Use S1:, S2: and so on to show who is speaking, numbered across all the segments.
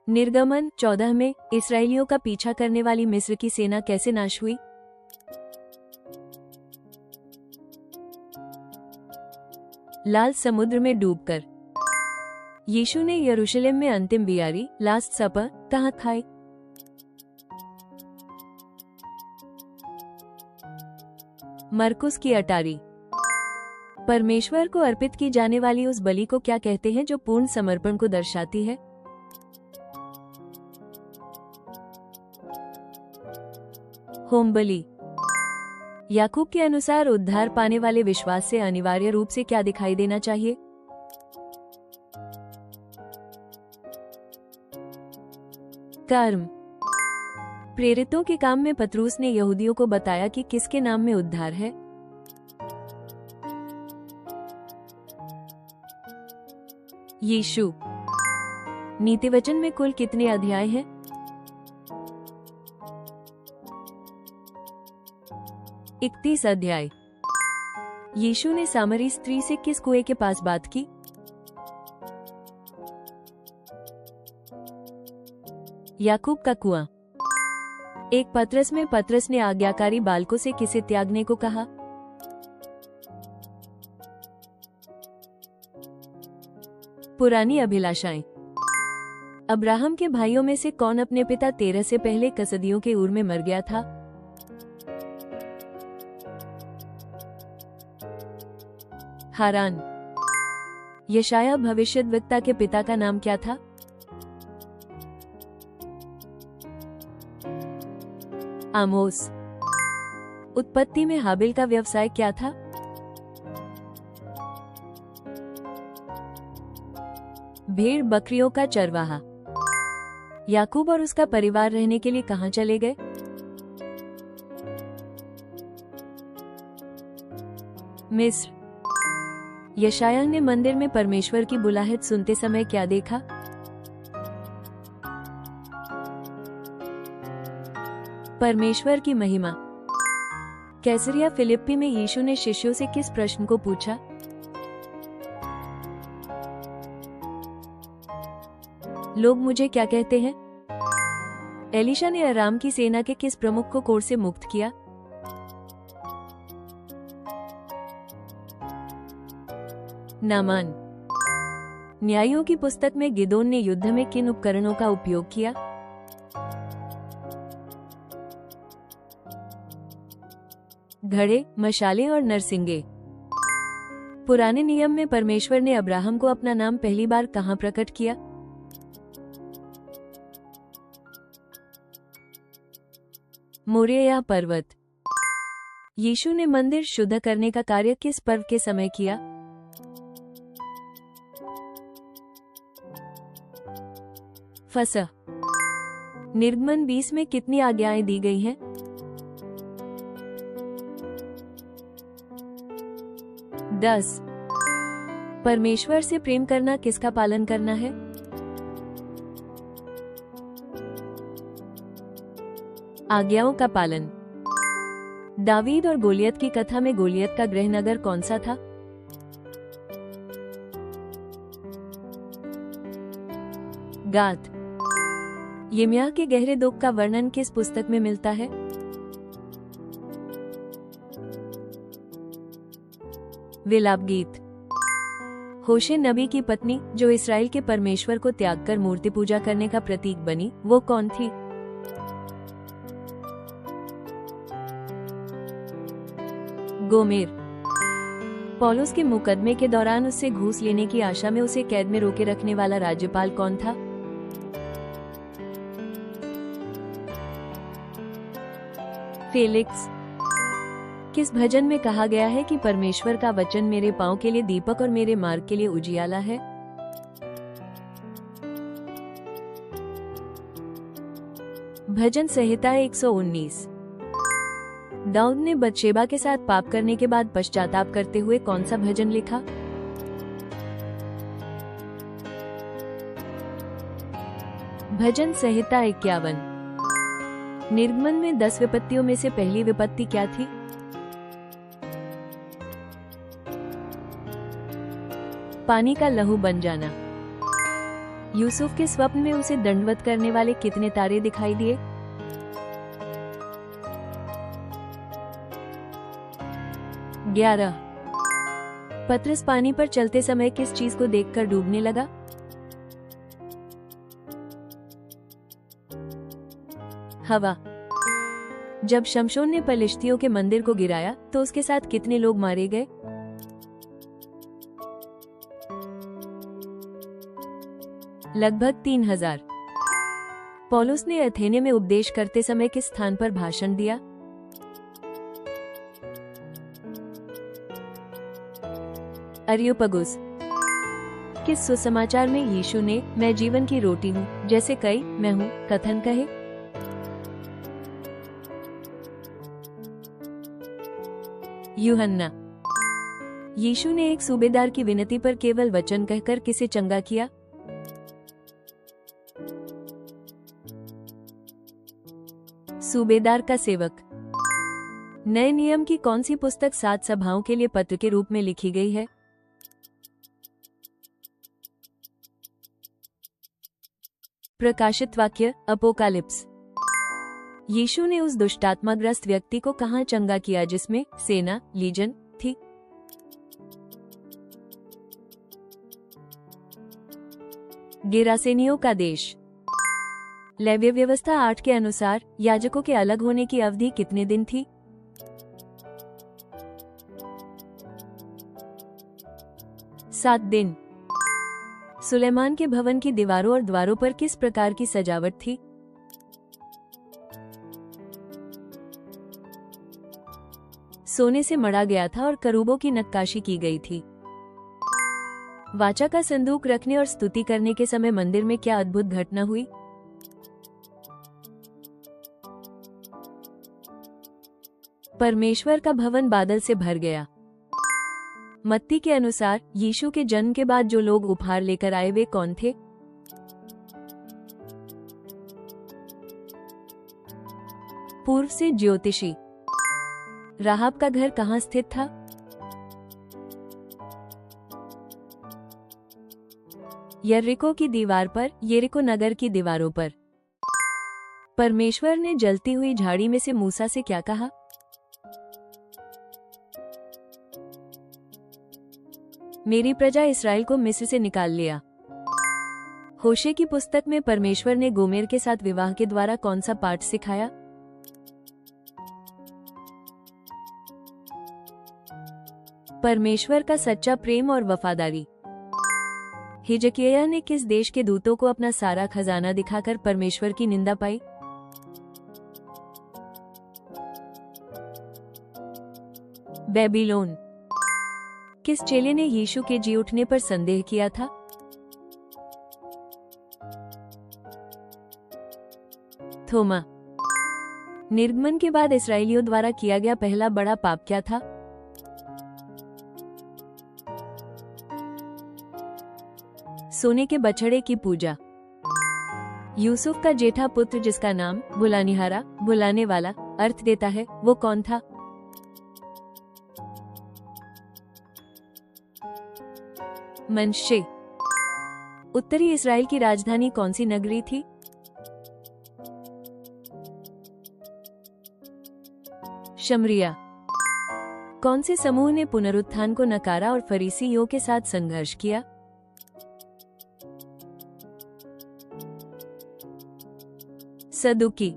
S1: निर्गमन 14 में इस्राएलियों का पीछा करने वाली मिस्र की सेना कैसे नाश हुई? लाल समुद्र में डूबकर। यीशु ने यरूशलेम में अंतिम बियारी लास्ट सपर कहाँ खाई? मरकुस की अटारी। परमेश्वर को अर्पित की जाने वाली उस बलि को क्या कहते हैं जो पूर्ण समर्पण को दर्शाती है? होम बलि। याकूब के अनुसार उद्धार पाने वाले विश्वास से अनिवार्य रूप से क्या दिखाई देना चाहिए? कर्म। प्रेरितों के काम में पतरूस ने यहूदियों को बताया कि किसके नाम में उद्धार है? यीशु। नीतिवचन में कुल कितने अध्याय हैं? 31 अध्याय। यीशु ने सामरी स्त्री से किस कुएं के पास बात की? याकूब का कुआं। एक पत्रस में पत्रस ने आज्ञाकारी बालकों से किसे त्यागने को कहा? पुरानी अभिलाषाएं। अब्राहम के भाइयों में से कौन अपने पिता तेरह से पहले कसदियों के ऊर में मर गया था? हारान। यशाया भविष्यद्वक्ता के पिता का नाम क्या था? आमोस। उत्पत्ति में हाबिल का व्यवसाय क्या था? भेड़ बकरियों का चरवाहा। याकूब और उसका परिवार रहने के लिए कहां चले गए? मिस्र। यशायाह ने मंदिर में परमेश्वर की बुलाहट सुनते समय क्या देखा? परमेश्वर की महिमा। कैसरिया फिलिप्पी में यीशु ने शिष्यों से किस प्रश्न को पूछा? लोग मुझे क्या कहते हैं? एलीशा ने अराम की सेना के किस प्रमुख को कोर से मुक्त किया? नामान। न्यायों की पुस्तक में गिदोन ने युद्ध में किन उपकरणों का उपयोग किया? घड़े, मशाले और नरसिंगे। पुराने नियम में परमेश्वर ने अब्राहम को अपना नाम पहली बार कहां प्रकट किया? मोरिया पर्वत। यीशु ने मंदिर शुद्ध करने का कार्य किस पर्व के समय किया? फसह। निर्गमन 20 में कितनी आज्ञाएं दी गई हैं? 10। परमेश्वर से प्रेम करना किसका पालन करना है? आज्ञाओं का पालन। दावीद और गोलियत की कथा में गोलियत का गृहनगर कौन सा था? गात। यिर्मयाह के गहरे दुख का वर्णन किस पुस्तक में मिलता है? विलाप गीत। होशे नबी की पत्नी जो इस्राएल के परमेश्वर को त्याग कर मूर्ति पूजा करने का प्रतीक बनी, वो कौन थी? गोमेर। पौलुस के मुकदमे के दौरान उससे घूस लेने की आशा में उसे कैद में रोके रखने वाला राज्यपाल कौन था? फेलिक्स। किस भजन में कहा गया है कि परमेश्वर का वचन मेरे पांव के लिए दीपक और मेरे मार्ग के लिए उजियाला है? भजन संहिता 119। दाऊद ने बतशेबा के साथ पाप करने के बाद पश्चाताप करते हुए कौन सा भजन लिखा? भजन संहिता 51। निर्गमन में 10 विपत्तियों में से पहली विपत्ति क्या थी? पानी का लहू बन जाना। यूसुफ के स्वप्न में उसे दंडवत करने वाले कितने तारे दिखाई दिए? 11। पतरस पानी पर चलते समय किस चीज को देखकर डूबने लगा? हवा। जब शमशोन ने पलिश्तियों के मंदिर को गिराया तो उसके साथ कितने लोग मारे गए? लगभग 3000। पौलुस ने अथेने में उपदेश करते समय किस स्थान पर भाषण दिया? अरियोपगुस। किस सुसमाचार में यीशु ने मैं जीवन की रोटी हूँ जैसे कई मैं हूँ कथन कहे? यूहन्ना। यीशु ने एक सूबेदार की विनती पर केवल वचन कहकर किसे चंगा किया? सूबेदार का सेवक। नए नियम की कौन सी पुस्तक 7 सभाओं के लिए पत्र के रूप में लिखी गई है? प्रकाशित वाक्य अपोकालिप्स। यीशु ने उस दुष्टात्माग्रस्त व्यक्ति को कहां चंगा किया जिसमें सेना लीजन थी? गेरासेनियों का देश। लेव्य व्यवस्था 8 के अनुसार याजकों के अलग होने की अवधि कितने दिन थी? 7 दिन। सुलेमान के भवन की दीवारों और द्वारों पर किस प्रकार की सजावट थी? सोने से मढ़ा गया था और करूबों की नक्काशी की गई थी। वाचा का संदूक रखने और स्तुति करने के समय मंदिर में क्या अद्भुत घटना हुई? परमेश्वर का भवन बादल से भर गया। मत्ती के अनुसार यीशु के जन्म के बाद जो लोग उपहार लेकर आए वे कौन थे? पूर्व से ज्योतिषी। राहाब का घर कहाँ स्थित था? यरीको की दीवार पर, यरीको नगर की दीवारों पर। परमेश्वर ने जलती हुई झाड़ी में से मूसा से क्या कहा? मेरी प्रजा इस्राएल को मिस्र से निकाल लिया। होशे की पुस्तक में परमेश्वर ने गोमेर के साथ विवाह के द्वारा कौन सा पाठ सिखाया? परमेश्वर का सच्चा प्रेम और वफादारी। हिजकिय्याह ने किस देश के दूतों को अपना सारा खजाना दिखाकर परमेश्वर की निंदा पाई? बेबीलोन। किस चेले ने यीशु के जी उठने पर संदेह किया था? थोमा। निर्गमन के बाद इस्राएलियों द्वारा किया गया पहला बड़ा पाप क्या था? सोने के बछड़े की पूजा। यूसुफ का जेठा पुत्र जिसका नाम भुलानिहारा भुलाने वाला अर्थ देता है वो कौन था? मनश्शे। उत्तरी इस्राएल की राजधानी कौन सी नगरी थी? शमरिया। कौन से समूह ने पुनरुत्थान को नकारा और फरीसियों के साथ संघर्ष किया? सदुकी।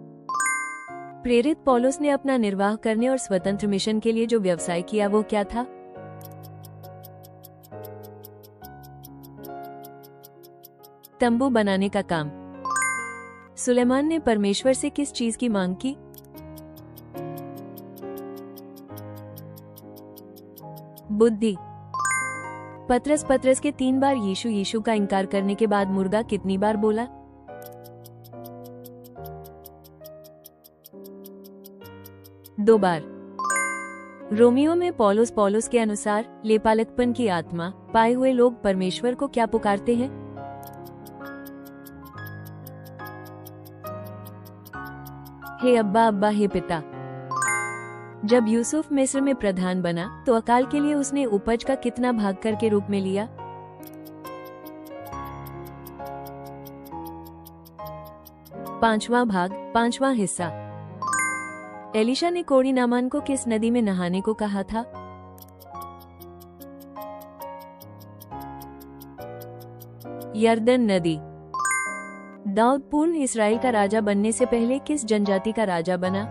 S1: प्रेरित पौलुस ने अपना निर्वाह करने और स्वतंत्र मिशन के लिए जो व्यवसाय किया वो क्या था? तंबू बनाने का काम। सुलेमान ने परमेश्वर से किस चीज की मांग की? बुद्धि। पतरस के 3 बार यीशु का इनकार करने के बाद मुर्गा कितनी बार बोला? 2 बार। रोमियो में पौलुस के अनुसार लेपालकपन की आत्मा पाए हुए लोग परमेश्वर को क्या पुकारते हैं? हे अब्बा अब्बा हे पिता। जब यूसुफ मिस्र में प्रधान बना तो अकाल के लिए उसने उपज का कितना भाग कर के रूप में लिया? पांचवा भाग, पांचवा हिस्सा। एलिशा ने कोढ़ी नामान को किस नदी में नहाने को कहा था? यरदन नदी। दाऊद पूर्ण इस्राएल का राजा बनने से पहले किस जनजाति का राजा बना?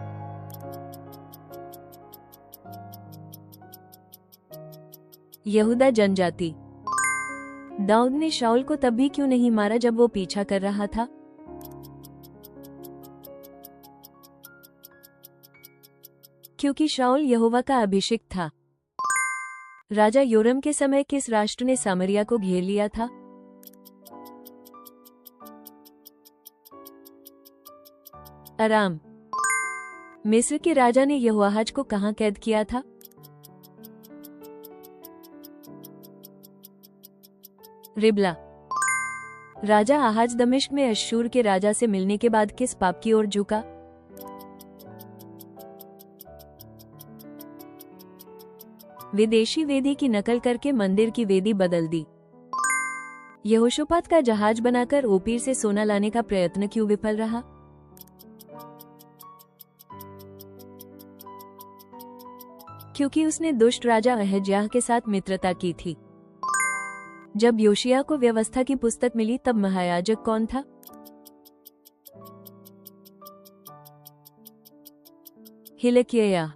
S1: यहूदा जनजाति। दाऊद ने शाऊल को तब भी क्यों नहीं मारा जब वो पीछा कर रहा था? क्योंकि शाऊल यहोवा का अभिषिक्त था। राजा योरम के समय किस राष्ट्र ने सामरिया को घेर लिया था? अराम। मिस्र के राजा ने यहोआहाज को कहां कैद किया था? रिबला। राजा आहाज दमिश्क में अश्शूर के राजा से मिलने के बाद किस पाप की ओर झुका? विदेशी वेदी की नकल करके मंदिर की वेदी बदल दी। यहोशापात का जहाज बनाकर ओपीर से सोना लाने का प्रयत्न क्यों विफल रहा? क्योंकि उसने दुष्ट राजा अहज्याह के साथ मित्रता की थी। जब योशिया को व्यवस्था की पुस्तक मिली तब महायाजक कौन था? हिलकिय्याह।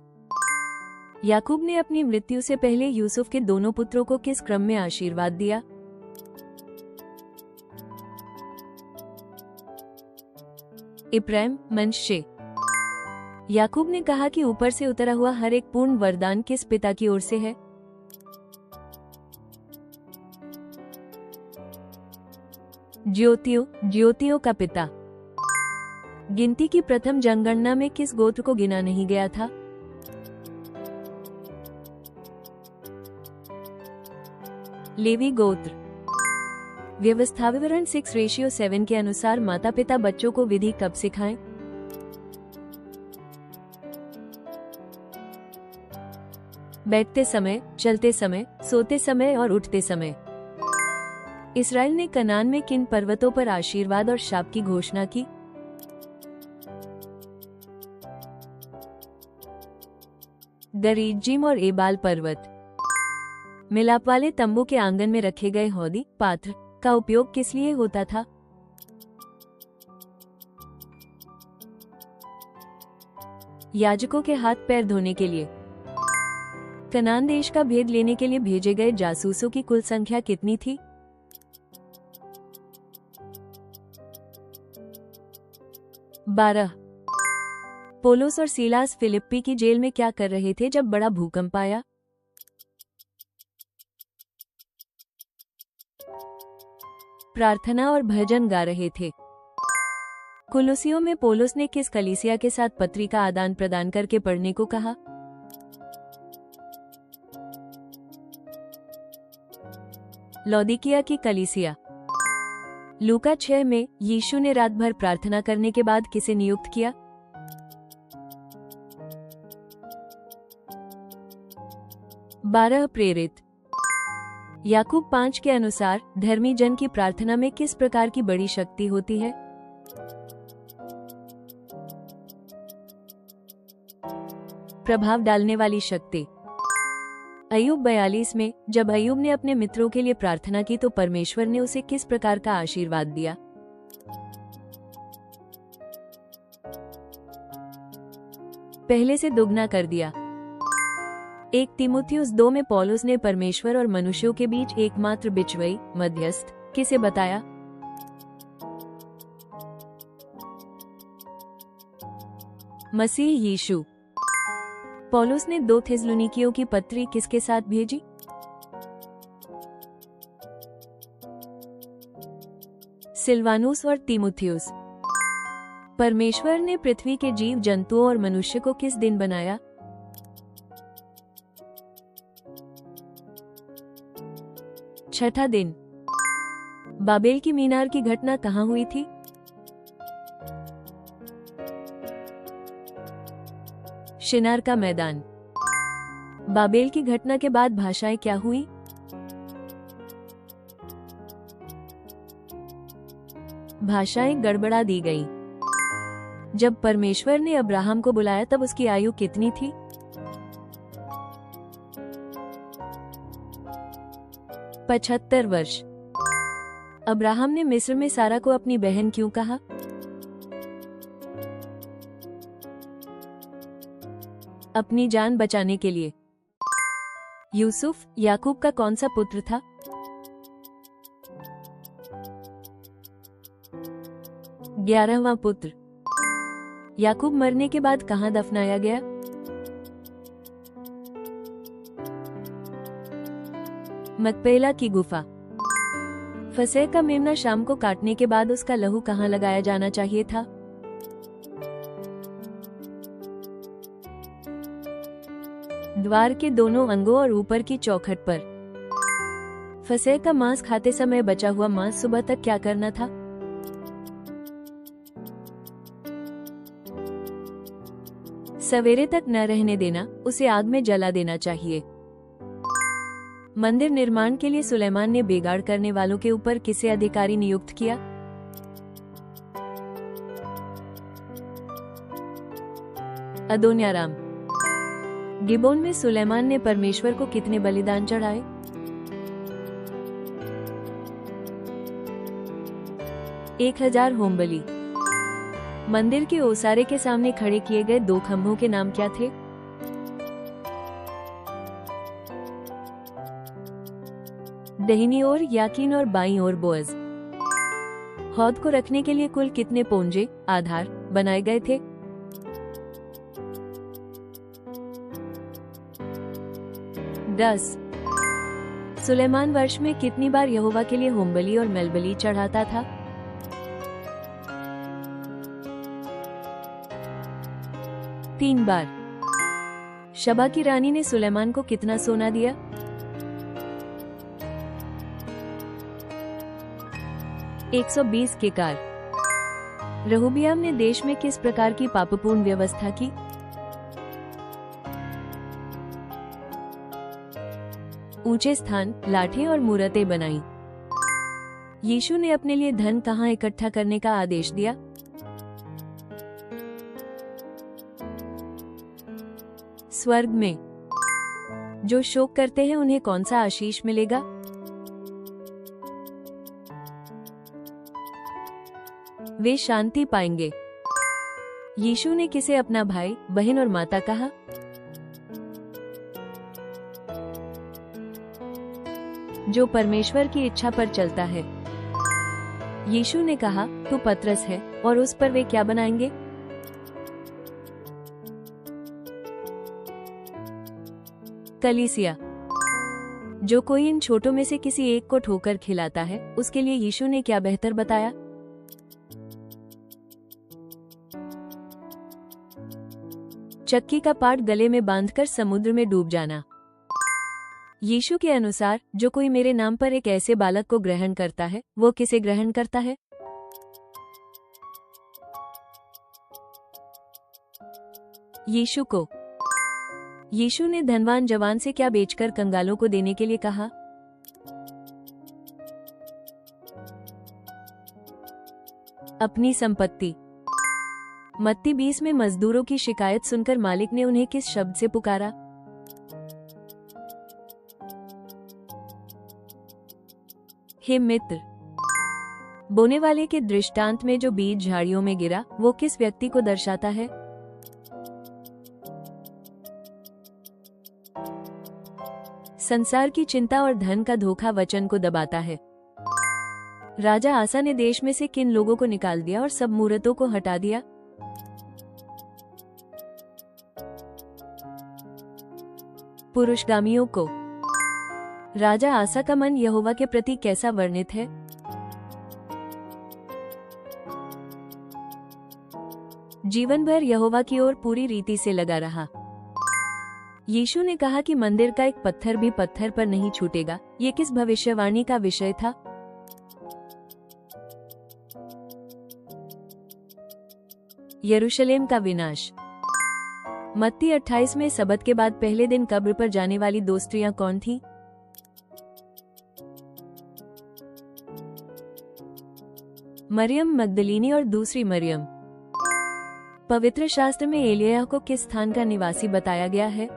S1: याकूब ने अपनी मृत्यु से पहले यूसुफ के दोनों पुत्रों को किस क्रम में आशीर्वाद दिया? इब्राहिम, मनश्शे। याकूब ने कहा कि ऊपर से उतरा हुआ हर एक पूर्ण वरदान किस पिता की ओर से है? ज्योतियों का पिता। गिनती की प्रथम जनगणना में किस गोत्र को गिना नहीं गया था? लेवी गोत्र। व्यवस्था विवरण 6:7 के अनुसार माता पिता बच्चों को विधि कब सिखाएं? बैठते समय, चलते समय, सोते समय और उठते समय। इस्राएल ने कनान में किन पर्वतों पर आशीर्वाद और शाप की घोषणा की? गरिज्जिम और एबाल पर्वत। मिलाप वाले तंबू के आंगन में रखे गए हौदी, पात्र का उपयोग किस लिए होता था? याजकों के हाथ पैर धोने के लिए। कनान देश का भेद लेने के लिए भेजे गए जासूसों की कुल संख्या कितनी थी? 12। पोलोस और सीलास फिलिप्पी की जेल में क्या कर रहे थे जब बड़ा भूकंप आया? प्रार्थना और भजन गा रहे थे। कुलुसियों में पोलोस ने किस कलीसिया के साथ पत्री का आदान प्रदान करके पढ़ने को कहा? लौदीकिया की कलीसिया। लूका 6 में यीशु ने रात भर प्रार्थना करने के बाद किसे नियुक्त किया? बारह प्रेरित। याकूब 5 के अनुसार धर्मी जन की प्रार्थना में किस प्रकार की बड़ी शक्ति होती है? प्रभाव डालने वाली शक्ति। अय्यूब 42 में जब अय्यूब ने अपने मित्रों के लिए प्रार्थना की तो परमेश्वर ने उसे किस प्रकार का आशीर्वाद दिया? पहले से दुगना कर दिया। 1 तीमुथियुस 2 में पौलुस ने परमेश्वर और मनुष्यों के बीच एकमात्र बिचवई, मध्यस्थ किसे बताया? मसीह यीशु। पौलुस ने 2 थिस्सलुनीकियों की पत्री किसके साथ भेजी? सिलवानुस और तीमुथियुस। परमेश्वर ने पृथ्वी के जीव जंतुओं और मनुष्य को किस दिन बनाया? छठा दिन। बाबेल की मीनार की घटना कहाँ हुई थी? शिनार का मैदान। बाबेल की घटना के बाद भाषाएं क्या हुई? भाषाएं गड़बड़ा दी गईं। जब परमेश्वर ने अब्राहम को बुलाया तब उसकी आयु कितनी थी? 75 वर्ष। अब्राहम ने मिस्र में सारा को अपनी बहन क्यों कहा? अपनी जान बचाने के लिए। यूसुफ याकूब का कौन सा पुत्र था? ग्यारहवां पुत्र। याकूब मरने के बाद कहां दफनाया गया? मकपेला की गुफा। फसह का मेमना शाम को काटने के बाद उसका लहू कहां लगाया जाना चाहिए था? द्वार के दोनों अंगों और ऊपर की चौखट पर। फसह का मांस खाते समय बचा हुआ मांस सुबह तक क्या करना था? सवेरे तक न रहने देना, उसे आग में जला देना चाहिए। मंदिर निर्माण के लिए सुलेमान ने बेगाड़ करने वालों के ऊपर किसे अधिकारी नियुक्त किया? अदोन्याराम। गिबोन में सुलेमान ने परमेश्वर को कितने बलिदान चढ़ाए? 1000 होम बलि। मंदिर के ओसारे के सामने खड़े किए गए 2 खंभों के नाम क्या थे? दाहिनी ओर याकीन और बाईं ओर बोअज। हौद को रखने के लिए कुल कितने पोंजे आधार बनाए गए थे? 10। सुलेमान वर्ष में कितनी बार यहोवा के लिए होमबलि और मेलबलि चढ़ाता था? 3 बार। शबा की रानी ने सुलेमान को कितना सोना दिया? 120 केकार। रहोबियाम ने देश में किस प्रकार की पापपूर्ण व्यवस्था की? ऊंचे स्थान, लाठें और मूरतें बनाई। यीशु ने अपने लिए धन कहां इकट्ठा करने का आदेश दिया? स्वर्ग में। जो शोक करते हैं उन्हें कौन सा आशीष मिलेगा? वे शांति पाएंगे। यीशु ने किसे अपना भाई, बहन और माता कहा? जो परमेश्वर की इच्छा पर चलता है। यीशु ने कहा, तू पतरस है और उस पर वे क्या बनाएंगे? कलीसिया। जो कोई इन छोटों में से किसी एक को ठोकर खिलाता है, उसके लिए यीशु ने क्या बेहतर बताया? चक्की का पाट गले में बांधकर समुद्र में डूब जाना। यीशु के अनुसार जो कोई मेरे नाम पर एक ऐसे बालक को ग्रहण करता है, वो किसे ग्रहण करता है? यीशु को। यीशु ने धनवान जवान से क्या बेचकर कंगालों को देने के लिए कहा? अपनी संपत्ति। मत्ती 20 में मजदूरों की शिकायत सुनकर मालिक ने उन्हें किस शब्द से पुकारा? हे मित्र। बोने वाले के दृष्टांत में जो बीज झाड़ियों में गिरा, वो किस व्यक्ति को दर्शाता है? संसार की चिंता और धन का धोखा वचन को दबाता है। राजा आसा ने देश में से किन लोगों को निकाल दिया और सब मूरतों को हटा दिया? पुरुषगामियों को। राजा आसा का मन यहोवा के प्रति कैसा वर्णित है? जीवन भर यहोवा की ओर पूरी रीति से लगा रहा। यीशु ने कहा कि मंदिर का एक पत्थर भी पत्थर पर नहीं छूटेगा। ये किस भविष्यवाणी का विषय था? यरूशलेम का विनाश। मत्ती 28 में सबत के बाद पहले दिन कब्र पर जाने वाली 2 स्त्रियां कौन थीं? मरियम मगदलीनी और दूसरी मरियम। पवित्र शास्त्र में एलिय्याह को किस स्थान का निवासी बताया गया है?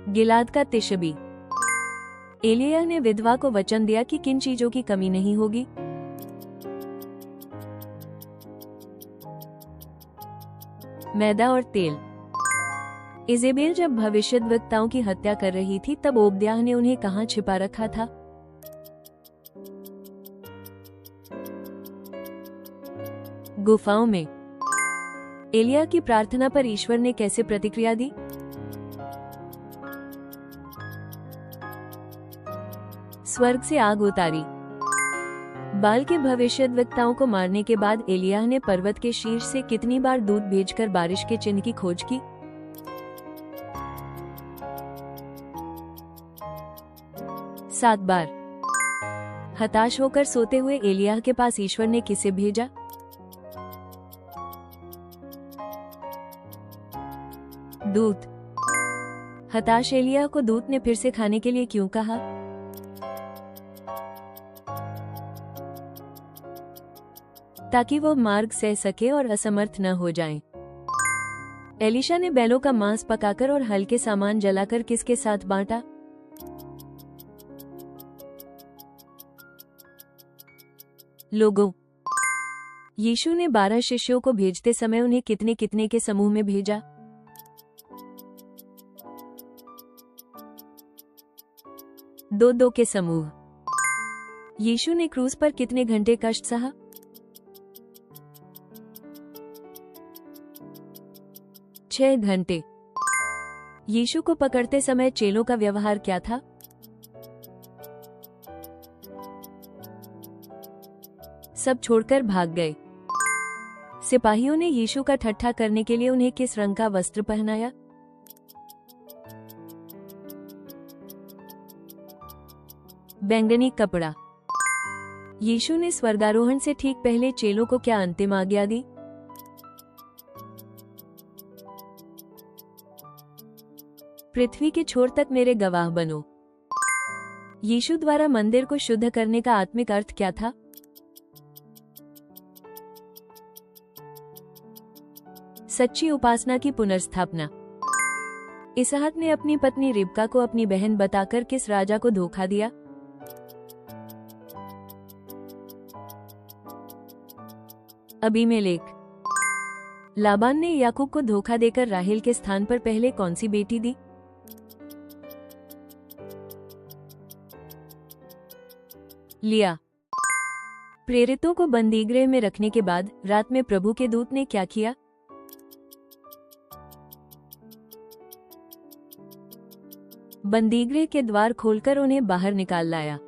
S1: गिलाद का तिशबी। एलिय्याह ने विधवा को वचन दिया कि किन चीजों की कमी नहीं होगी? मैदा और तेल। इजेबेल जब भविष्यद्वक्ताओं की हत्या कर रही थी तब ओबद्याह ने उन्हें कहां छिपा रखा था? गुफाओं में। एलिय्याह की प्रार्थना पर ईश्वर ने कैसे प्रतिक्रिया दी? स्वर्ग से आग उतारी। बाल के भविष्यद्वक्ताओं को मारने के बाद एलिय्याह ने पर्वत के शीर्ष से कितनी बार दूत भेजकर बारिश के चिन्ह की खोज की? 7 बार। हताश होकर सोते हुए एलिय्याह के पास ईश्वर ने किसे भेजा? दूत। हताश एलिय्याह को दूत ने फिर से खाने के लिए क्यों कहा? ताकि वो मार्ग सह सके और असमर्थ न हो जाएं। एलीशा ने बैलों का मांस पकाकर और हल्के सामान जलाकर किसके साथ बांटा? लोगों। यीशु ने 12 शिष्यों को भेजते समय उन्हें कितने कितने के समूह में भेजा? 2-2 के समूह। यीशु ने क्रूस पर कितने घंटे कष्ट सहा? 6 घंटे। यीशु को पकड़ते समय चेलों का व्यवहार क्या था? सब छोड़कर भाग गए। सिपाहियों ने यीशु का ठट्ठा करने के लिए उन्हें किस रंग का वस्त्र पहनाया? बैंगनी कपड़ा। यीशु ने स्वर्गारोहण से ठीक पहले चेलों को क्या अंतिम आज्ञा दी? पृथ्वी के छोर तक मेरे गवाह बनो। यीशु द्वारा मंदिर को शुद्ध करने का आत्मिक अर्थ क्या था? सच्ची उपासना की पुनर्स्थापना। इसहाक ने अपनी पत्नी रिबका को अपनी बहन बताकर किस राजा को धोखा दिया? अबीमेलेक। लाबान ने याकूब को धोखा देकर राहेल के स्थान पर पहले कौन सी बेटी दी? लिया। प्रेरितों को बंदीगृह में रखने के बाद रात में प्रभु के दूत ने क्या किया? बंदीगृह के द्वार खोलकर उन्हें बाहर निकाल लाया।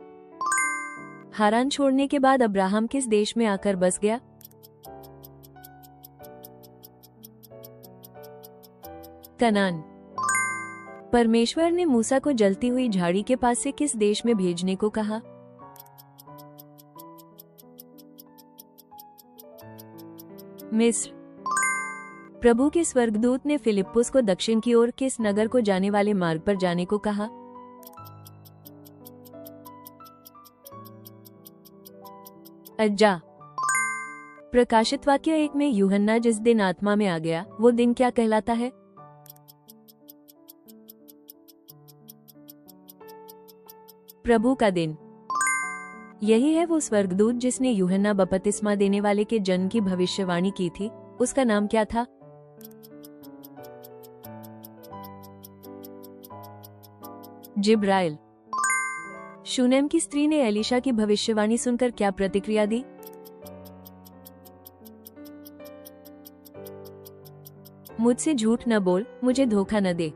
S1: हारान छोड़ने के बाद अब्राहम किस देश में आकर बस गया? कनान। परमेश्वर ने मूसा को जलती हुई झाड़ी के पास से किस देश में भेजने को कहा? मिस्र। प्रभु के स्वर्गदूत ने फिलिप्पुस को दक्षिण की ओर किस नगर को जाने वाले मार्ग पर जाने को कहा? अज्जा। प्रकाशित वाक्य 1 में यूहन्ना जिस दिन आत्मा में आ गया वो दिन क्या कहलाता है? प्रभु का दिन। यही है वो स्वर्गदूत जिसने यूहन्ना बपतिस्मा देने वाले के जन्म की भविष्यवाणी की थी। उसका नाम क्या था? जिब्राइल। शूनेम की स्त्री ने एलीशा की भविष्यवाणी सुनकर क्या प्रतिक्रिया दी? मुझसे झूठ न बोल, मुझे धोखा न दे।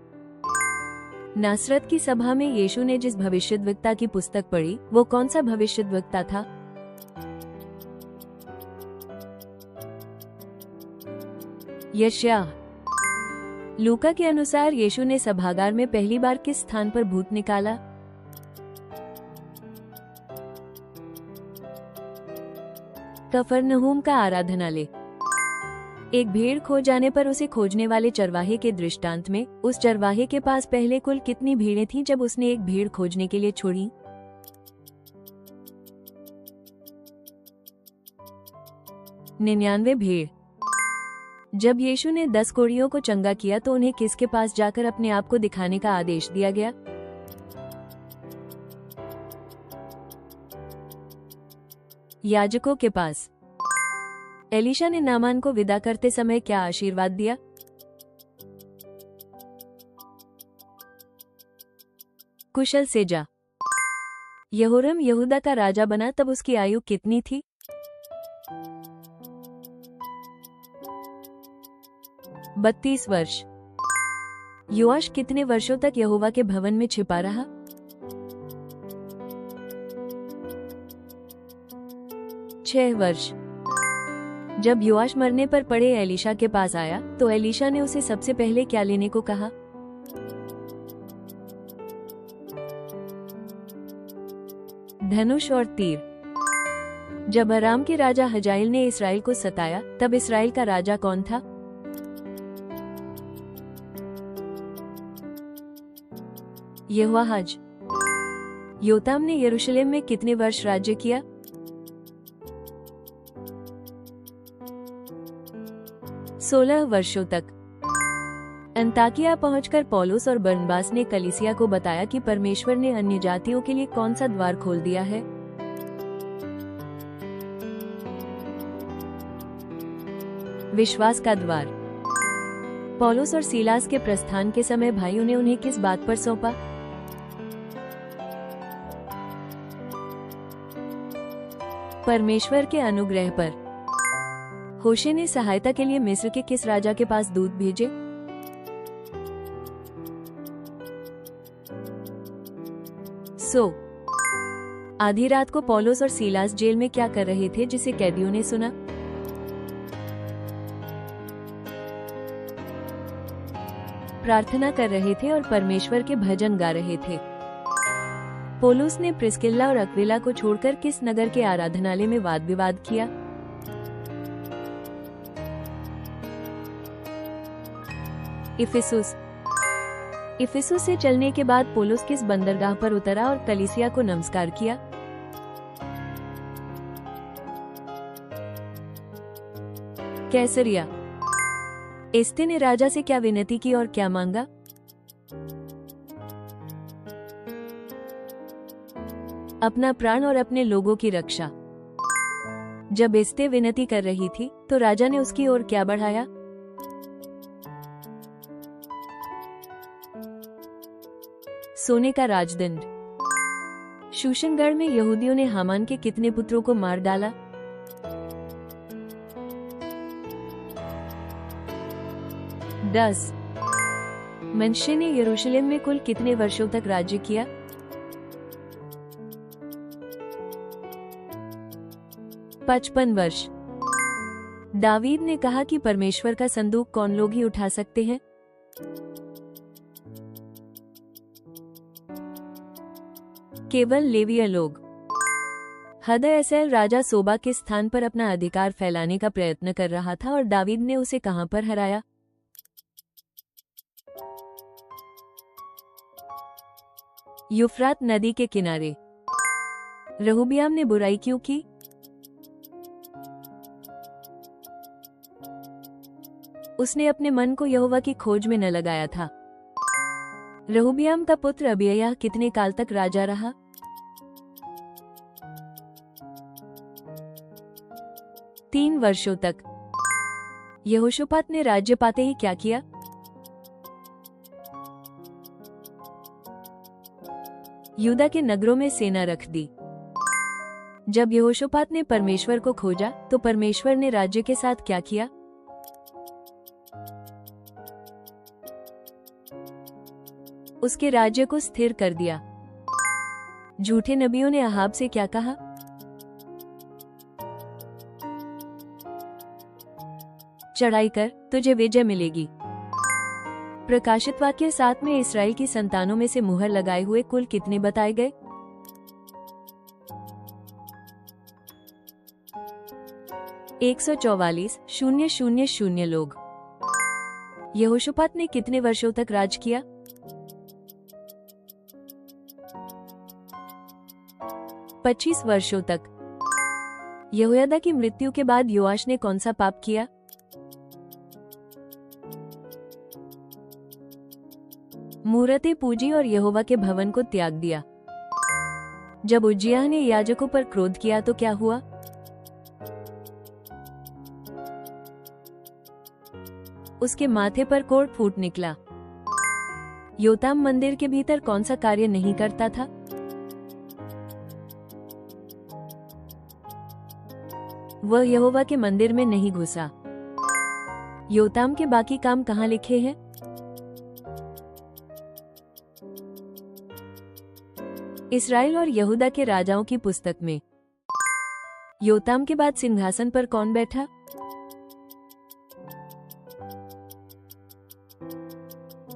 S1: नासरत की सभा में यीशु ने जिस भविष्यद्वक्ता की पुस्तक पढ़ी वो कौन सा भविष्यद्वक्ता था? यशायाह। लूका के अनुसार यीशु ने सभागार में पहली बार किस स्थान पर भूत निकाला? कफरनहूम का आराधनालय। एक भेड़ खो जाने पर उसे खोजने वाले चरवाहे के दृष्टांत में उस चरवाहे के पास पहले कुल कितनी भेड़ें थीं जब उसने एक भेड़ खोजने के लिए छोड़ी? 99 भेड़। जब यीशु ने 10 कोढ़ियों को चंगा किया तो उन्हें किसके पास जाकर अपने आप को दिखाने का आदेश दिया गया? याजकों के पास। एलीशा ने नामान को विदा करते समय क्या आशीर्वाद दिया? कुशल से जा। यहोराम यहूदा का राजा बना तब उसकी आयु कितनी थी? 32 वर्ष। योआश कितने वर्षों तक यहोवा के भवन में छिपा रहा? 6 वर्ष। जब योआश मरने पर पड़े एलीशा के पास आया तो एलीशा ने उसे सबसे पहले क्या लेने को कहा? धनुष और तीर। जब अराम के राजा हजाइल ने इसराइल को सताया तब इसराइल का राजा कौन था? यहोआहाज। योताम ने यरूशलेम में कितने वर्ष राज्य किया? 16 वर्षों तक। अंताकिया पहुंचकर पौलुस और बरनबास ने कलीसिया को बताया कि परमेश्वर ने अन्य जातियों के लिए कौन सा द्वार खोल दिया है? विश्वास का द्वार। पौलुस और सीलास के प्रस्थान के समय भाइयों ने उन्हें किस बात पर सौंपा? परमेश्वर के अनुग्रह पर। होशे ने सहायता के लिए मिस्र के किस राजा के पास दूत भेजे? आधी रात को पौलुस और सीलास जेल में क्या कर रहे थे जिसे कैदियों ने सुना? प्रार्थना कर रहे थे और परमेश्वर के भजन गा रहे थे। पौलुस ने प्रिस्किल्ला और अक्विला को छोड़कर किस नगर के आराधनालय में वाद विवाद किया? इफिसुस। इफिसुस से चलने के बाद पौलुस किस बंदरगाह पर उतरा और कलीसिया को नमस्कार किया? कैसरिया। एस्ते ने राजा से क्या विनती की और क्या मांगा? अपना प्राण और अपने लोगों की रक्षा। जब एस्ते विनती कर रही थी तो राजा ने उसकी ओर क्या बढ़ाया? सोने का राजदंड। शूशनगढ़ में यहूदियों ने हामान के कितने पुत्रों को मार डाला? 10। मनश्शे ने यरूशलेम में कुल कितने वर्षों तक राज्य किया? 55 वर्ष। दावीद ने कहा कि परमेश्वर का संदूक कौन लोग ही उठा सकते हैं? केवल लेवीय लोग। हदएसेल राजा सोबा के स्थान पर अपना अधिकार फैलाने का प्रयत्न कर रहा था और दावीद ने उसे कहां पर हराया? यूफ्रात नदी के किनारे। रहूबियाम ने बुराई क्यों की? उसने अपने मन को यहोवा की खोज में न लगाया था। रहूबियाम का पुत्र अबिय्याह कितने काल तक राजा रहा? 3 वर्षों तक। यहोशापात ने राज्य पाते ही क्या किया? यूदा के नगरों में सेना रख दी। जब यहोशापात ने परमेश्वर को खोजा तो परमेश्वर ने राज्य के साथ क्या किया? उसके राज्य को स्थिर कर दिया। झूठे नबियों ने अहाब से क्या कहा? चढ़ाई कर, तुझे विजय मिलेगी। प्रकाशित वाक्य 7 में इस्राएल की संतानों में से मुहर लगाए हुए कुल कितने बताए गए? 144,000 लोग। यहोशापात ने कितने वर्षों तक राज किया? 25 वर्षों तक। यहोयादा की मृत्यु के बाद योआश ने कौन सा पाप किया? मूरतें पूजी और यहोवा के भवन को त्याग दिया। जब उज्जियाह ने याजकों पर क्रोध किया तो क्या हुआ? उसके माथे पर कोढ़ फूट निकला। योताम मंदिर के भीतर कौन सा कार्य नहीं करता था? वह यहोवा के मंदिर में नहीं घुसा। योताम के बाकी काम कहाँ लिखे हैं? इस्राएल और यहूदा के राजाओं की पुस्तक में। योताम के बाद सिंहासन पर कौन बैठा?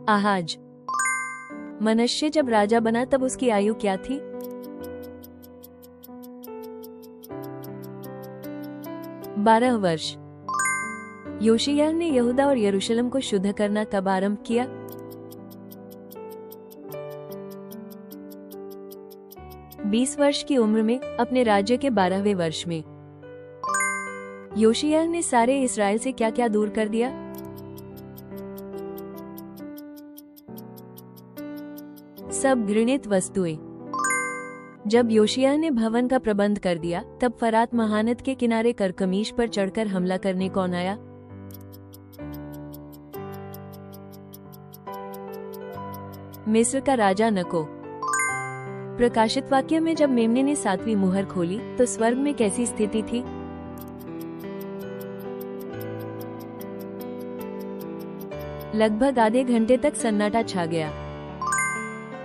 S1: आहाज। मनश्शे जब राजा बना तब उसकी आयु क्या थी? 12 वर्ष। योशिय्याह ने यहूदा और यरूशलेम को शुद्ध करना कब आरंभ किया? 20 वर्ष की उम्र में, अपने राज्य के 12वें वर्ष में। योशिय्याह ने सारे इस्राएल से क्या क्या दूर कर दिया? सब घृणित वस्तुएं। जब योशिय्याह ने भवन का प्रबंध कर दिया, तब फरात महानद के किनारे करकमीश पर चढ़कर हमला करने कौन आया? मिस्र का राजा नको। प्रकाशित वाक्य में जब मेमने ने 7वीं मुहर खोली तो स्वर्ग में कैसी स्थिति थी? लगभग आधे घंटे तक सन्नाटा छा गया।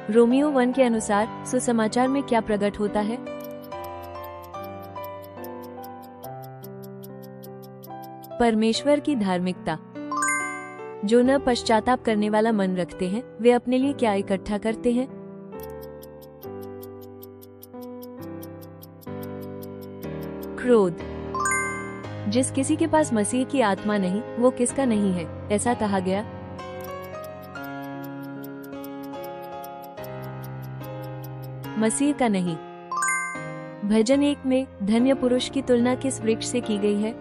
S1: रोमियो 1 के अनुसार सुसमाचार में क्या प्रकट होता है? परमेश्वर की धार्मिकता। जो न पश्चाताप करने वाला मन रखते हैं, वे अपने लिए क्या इकट्ठा करते हैं? क्रोध। जिस किसी के पास मसीह की आत्मा नहीं, वो किसका नहीं है, ऐसा कहा गया। मसीह का नहीं। भजन 1 में धन्य पुरुष की तुलना किस वृक्ष से की गई है?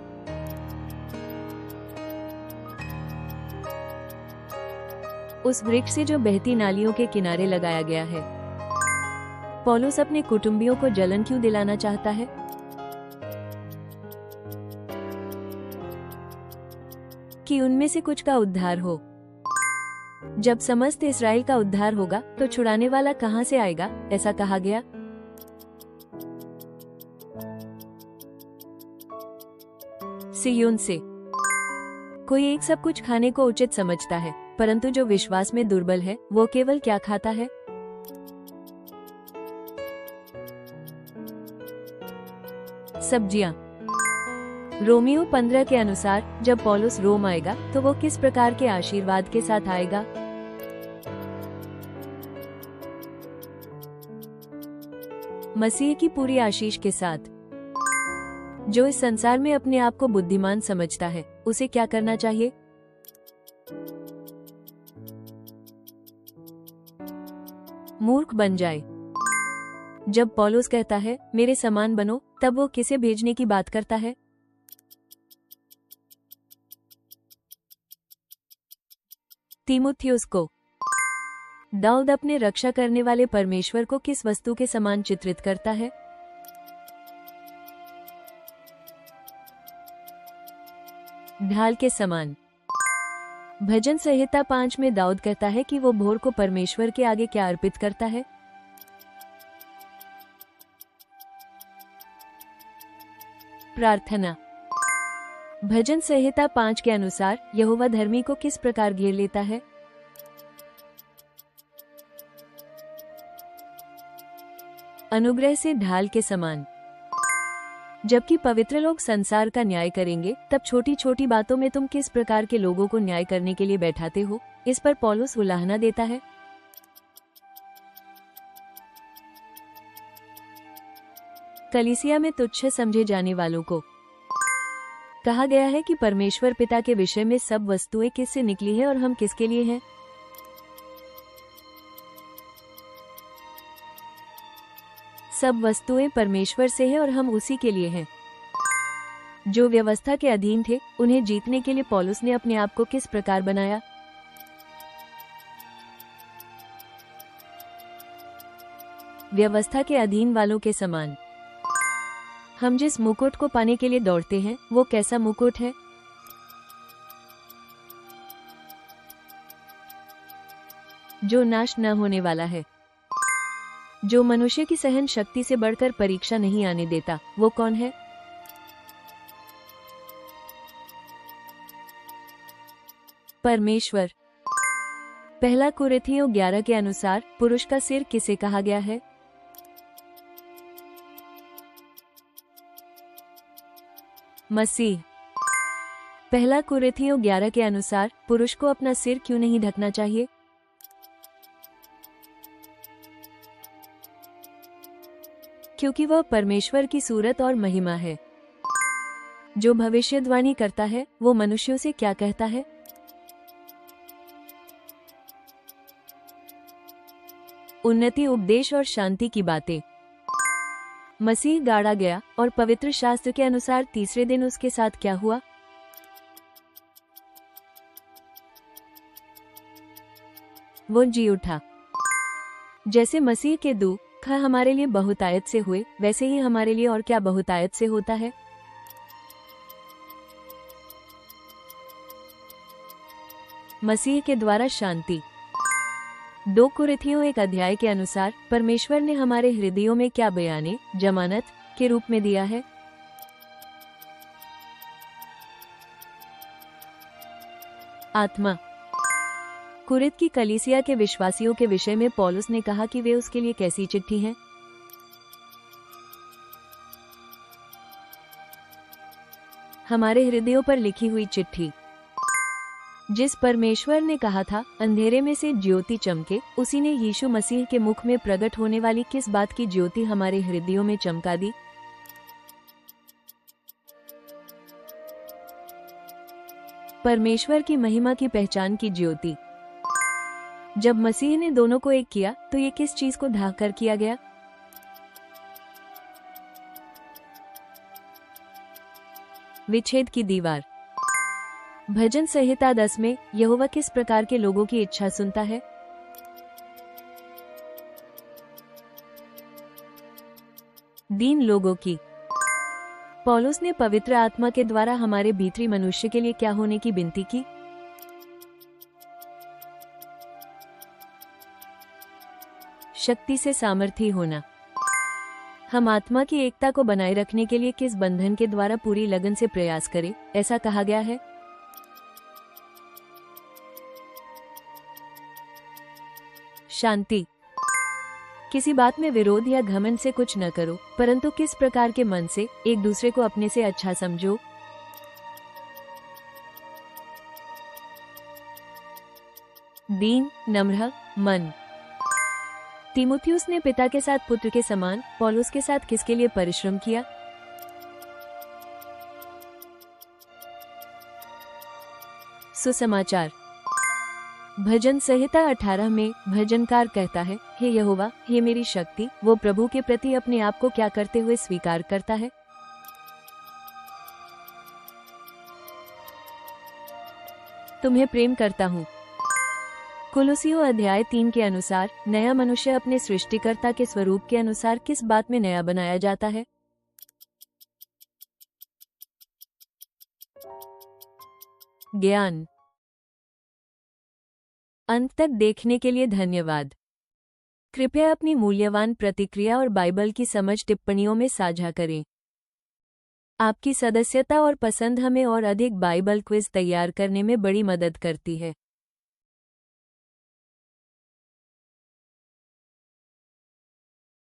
S1: उस वृक्ष से जो बहती नालियों के किनारे लगाया गया है। पौलुस अपने कुटुंबियों को जलन क्यों दिलाना चाहता है? कि उनमें से कुछ का उद्धार हो। जब समस्त इस्राएल का उद्धार होगा तो छुड़ाने वाला कहां से आएगा, ऐसा कहा गया। सिय्योन से। कोई एक सब कुछ खाने को उचित समझता है, परंतु जो विश्वास में दुर्बल है वो केवल क्या खाता है? सब्जियां। रोमियो 15 के अनुसार जब पौलुस रोम आएगा तो वो किस प्रकार के आशीर्वाद के साथ आएगा? मसीह की पूरी आशीष के साथ। जो इस संसार में अपने आप को बुद्धिमान समझता है, उसे क्या करना चाहिए? मूर्ख बन जाए। जब पौलुस कहता है मेरे समान बनो, तब वो किसे भेजने की बात करता है? तीमुथियुस को। दाऊद अपने रक्षा करने वाले परमेश्वर को किस वस्तु के समान चित्रित करता है? ढाल के समान। भजन संहिता 5 में दाऊद कहता है कि वो भोर को परमेश्वर के आगे क्या अर्पित करता है? प्रार्थना। भजन संहिता 5 के अनुसार यहोवा धर्मी को किस प्रकार घेर लेता है? अनुग्रह से ढाल के समान। जबकि पवित्र लोग संसार का न्याय करेंगे, तब छोटी छोटी बातों में तुम किस प्रकार के लोगों को न्याय करने के लिए बैठाते हो? इस पर पौलुस उलाहना देता है। कलीसिया में तुच्छ समझे जाने वालों को कहा गया है कि परमेश्वर पिता के विषय में सब वस्तुएं किससे निकली है और हम किसके लिए हैं? सब वस्तुएं परमेश्वर से है और हम उसी के लिए हैं। जो व्यवस्था के अधीन थे, उन्हें जीतने के लिए पौलुस ने अपने आप को किस प्रकार बनाया? व्यवस्था के अधीन वालों के समान। हम जिस मुकुट को पाने के लिए दौड़ते हैं, वो कैसा मुकुट है? जो नाश न होने वाला है, जो मनुष्य की सहन शक्ति से बढ़कर परीक्षा नहीं आने देता, वो कौन है? परमेश्वर। पहला कुरिन्थियों 11 के अनुसार पुरुष का सिर किसे कहा गया है? मसीह। पहला कुरिन्थियों 11 के अनुसार पुरुष को अपना सिर क्यों नहीं ढकना चाहिए? क्योंकि वह परमेश्वर की सूरत और महिमा है। जो भविष्यवाणी करता है, वो मनुष्यों से क्या कहता है? उन्नति, उपदेश और शांति की बातें। मसीह गाड़ा गया और पवित्र शास्त्र के अनुसार तीसरे दिन उसके साथ क्या हुआ? वो जी उठा। जैसे मसीह के दुख हमारे लिए बहुतायत से हुए, वैसे ही हमारे लिए और क्या बहुतायत से होता है? मसीह के द्वारा शांति। 2 कुरिन्थियों 1 अध्याय के अनुसार परमेश्वर ने हमारे हृदयों में क्या बयाने, जमानत के रूप में दिया है? आत्मा। कुरिन्थ की कलीसिया के विश्वासियों के विषय में पौलुस ने कहा कि वे उसके लिए कैसी चिट्ठी हैं? हमारे हृदयों पर लिखी हुई चिट्ठी। जिस परमेश्वर ने कहा था अंधेरे में से ज्योति चमके, उसी ने यीशु मसीह के मुख में प्रकट होने वाली किस बात की ज्योति हमारे हृदयों में चमका दी? परमेश्वर की महिमा की पहचान की ज्योति। जब मसीह ने दोनों को एक किया, तो ये किस चीज को ढाक कर किया गया? विच्छेद की दीवार। भजन संहिता 10 में यहोवा किस प्रकार के लोगों की इच्छा सुनता है? दीन लोगों की। पौलुस ने पवित्र आत्मा के द्वारा हमारे भीतरी मनुष्य के लिए क्या होने की विनती की? शक्ति से सामर्थी होना। हम आत्मा की एकता को बनाए रखने के लिए किस बंधन के द्वारा पूरी लगन से प्रयास करें, ऐसा कहा गया है? शांति। किसी बात में विरोध या घमंड से कुछ न करो, परंतु किस प्रकार के मन से एक दूसरे को अपने से अच्छा समझो। दीन, नम्र मन। तीमुथियुस ने पिता के साथ पुत्र के समान पौलुस के साथ किसके लिए परिश्रम किया? सुसमाचार। भजन संहिता 18 में भजनकार कहता है, हे यहोवा, हे मेरी शक्ति। वो प्रभु के प्रति अपने आप को क्या करते हुए स्वीकार करता है? तुम्हें प्रेम करता हूँ। कुलुसियों अध्याय 3 के अनुसार नया मनुष्य अपने सृष्टिकर्ता के स्वरूप के अनुसार किस बात में नया बनाया जाता है? ज्ञान। अंत तक देखने के लिए धन्यवाद। कृपया अपनी मूल्यवान प्रतिक्रिया और बाइबल की समझ टिप्पणियों में साझा करें। आपकी सदस्यता और पसंद हमें और अधिक बाइबल क्विज तैयार करने में बड़ी मदद करती है।